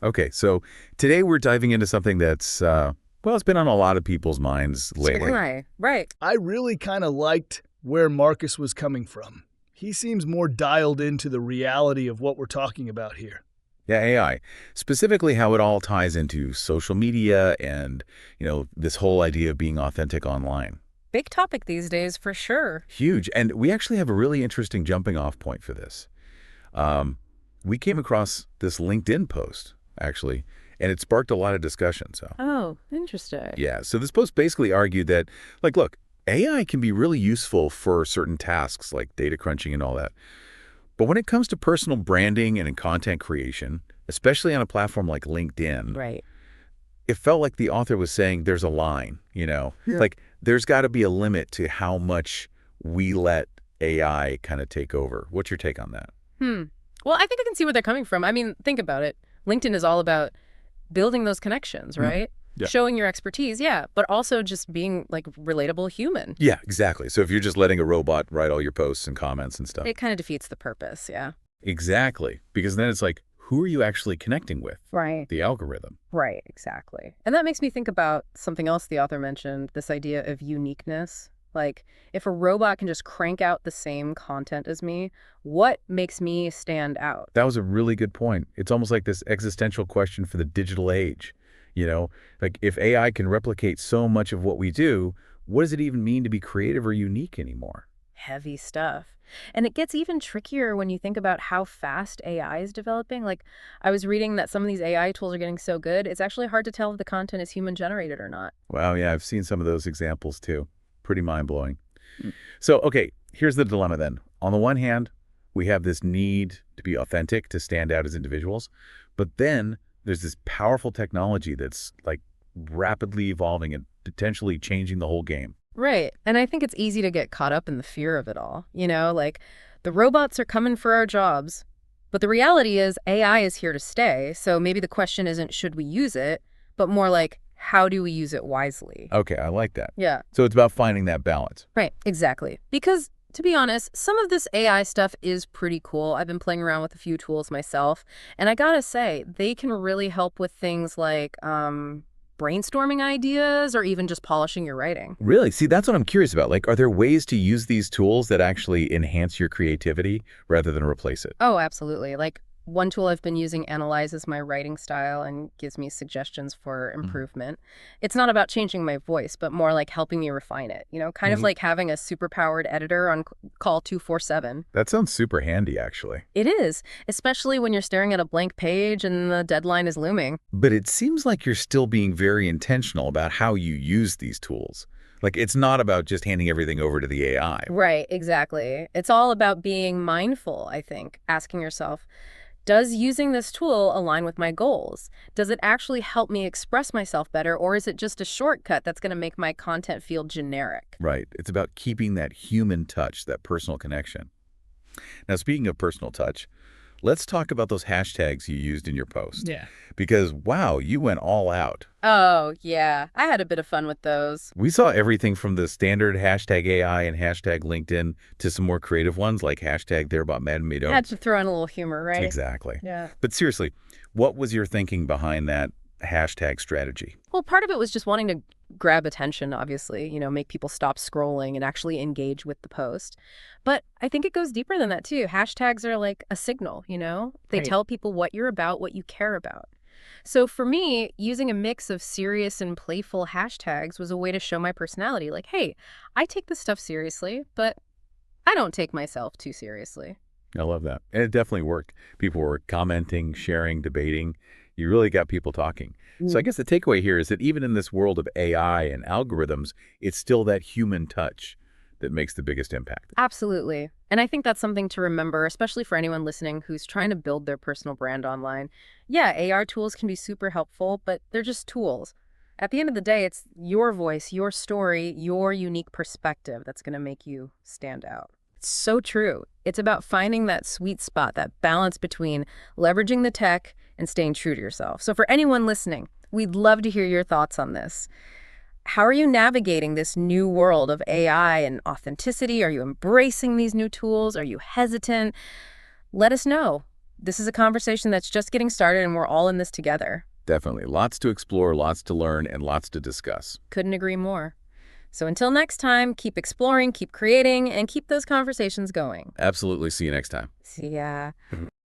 Okay, so today we're diving into something that's, well, it's been on a lot of people's minds lately. Right, right. I really kind of liked where Marcus was coming from. He seems more dialed into the reality of what we're talking about here. Yeah, AI. Specifically how it all ties into social media and, this whole idea of being authentic online. Big topic these days for sure. Huge. And we actually have a really interesting jumping off point for this. Um, we came across this LinkedIn post, actually, and it sparked a lot of discussion. So, Oh, interesting. yeah. So this post basically argued that, like, look, AI can be really useful for certain tasks like data crunching and all that. But when it comes to personal branding and in content creation, especially on a platform like LinkedIn, Right. it felt like the author was saying there's a line. Yeah. Like there's got to be a limit to how much we let AI kind of take over. What's your take on that? Hmm. Well, I think I can see where they're coming from. I mean, think about it. LinkedIn is all about building those connections, right? Yeah. Showing your expertise, yeah, but also just being like relatable human. Yeah, exactly. So if you're just letting a robot write all your posts and comments and stuff. It kind of defeats the purpose, yeah. Exactly. Because then it's like, who are you actually connecting with? Right. The algorithm. Right, exactly. And that makes me think about something else the author mentioned, this idea of uniqueness. Like, if a robot can just crank out the same content as me, what makes me stand out? That was a really good point. It's almost like this existential question for the digital age. Like if AI can replicate so much of what we do, what does it even mean to be creative or unique anymore? Heavy stuff. And it gets even trickier when you think about how fast AI is developing. Like, I was reading that some of these AI tools are getting so good, it's actually hard to tell if the content is human generated or not. Wow, yeah, I've seen some of those examples too. Pretty mind-blowing. So, okay, here's the dilemma then. On the one hand, we have this need to be authentic, to stand out as individuals. But then there's this powerful technology that's like rapidly evolving and potentially changing the whole game. Right. And I think it's easy to get caught up in the fear of it all. Like the robots are coming for our jobs. But the reality is AI is here to stay. So maybe the question isn't should we use it, but more like how do we use it wisely? Okay, I like that. Yeah. So it's about finding that balance. Right. Exactly. Because to be honest, some of this AI stuff is pretty cool. I've been playing around with a few tools myself. And I gotta say, they can really help with things like brainstorming ideas or even just polishing your writing. Really? See, that's what I'm curious about. Like, are there ways to use these tools that actually enhance your creativity rather than replace it? Oh, absolutely. Like one tool I've been using analyzes my writing style and gives me suggestions for improvement. It's not about changing my voice, but more like helping me refine it, kind of Mhm. like having a superpowered editor on call 24/7. That sounds super handy, actually. It is, especially when you're staring at a blank page and the deadline is looming. But it seems like you're still being very intentional about how you use these tools. Like, it's not about just handing everything over to the AI. Right, exactly. It's all about being mindful, I think, asking yourself, does using this tool align with my goals? Does it actually help me express myself better, or is it just a shortcut that's going to make my content feel generic? Right. It's about keeping that human touch, that personal connection. Now, speaking of personal touch, let's talk about those hashtags you used in your post. Yeah. Because, wow, you went all out. Oh, yeah. I had a bit of fun with those. We saw everything from the standard hashtag AI and hashtag LinkedIn to some more creative ones like hashtag They're About Mad Me Had to throw in a little humor, right? Exactly. Yeah. But seriously, what was your thinking behind that hashtag strategy? Well, part of it was just wanting to grab attention, obviously, make people stop scrolling and actually engage with the post. But I think it goes deeper than that, too. Hashtags are like a signal, They Right. tell people what you're about, what you care about. So for me, using a mix of serious and playful hashtags was a way to show my personality. Like, hey, I take this stuff seriously, but I don't take myself too seriously. I love that. And it definitely worked. People were commenting, sharing, debating. You really got people talking. So I guess the takeaway here is that even in this world of AI and algorithms, it's still that human touch that makes the biggest impact. Absolutely. And I think that's something to remember, especially for anyone listening who's trying to build their personal brand online. Yeah, AR tools can be super helpful, but they're just tools. At the end of the day, it's your voice, your story, your unique perspective that's going to make you stand out. It's so true. It's about finding that sweet spot, that balance between leveraging the tech and staying true to yourself. So for anyone listening, we'd love to hear your thoughts on this. How are you navigating this new world of AI and authenticity? Are you embracing these new tools? Are you hesitant? Let us know. This is a conversation that's just getting started, and we're all in this together. Definitely. Lots to explore, lots to learn, and lots to discuss. Couldn't agree more. So until next time, keep exploring, keep creating, and keep those conversations going. Absolutely. See you next time. See ya.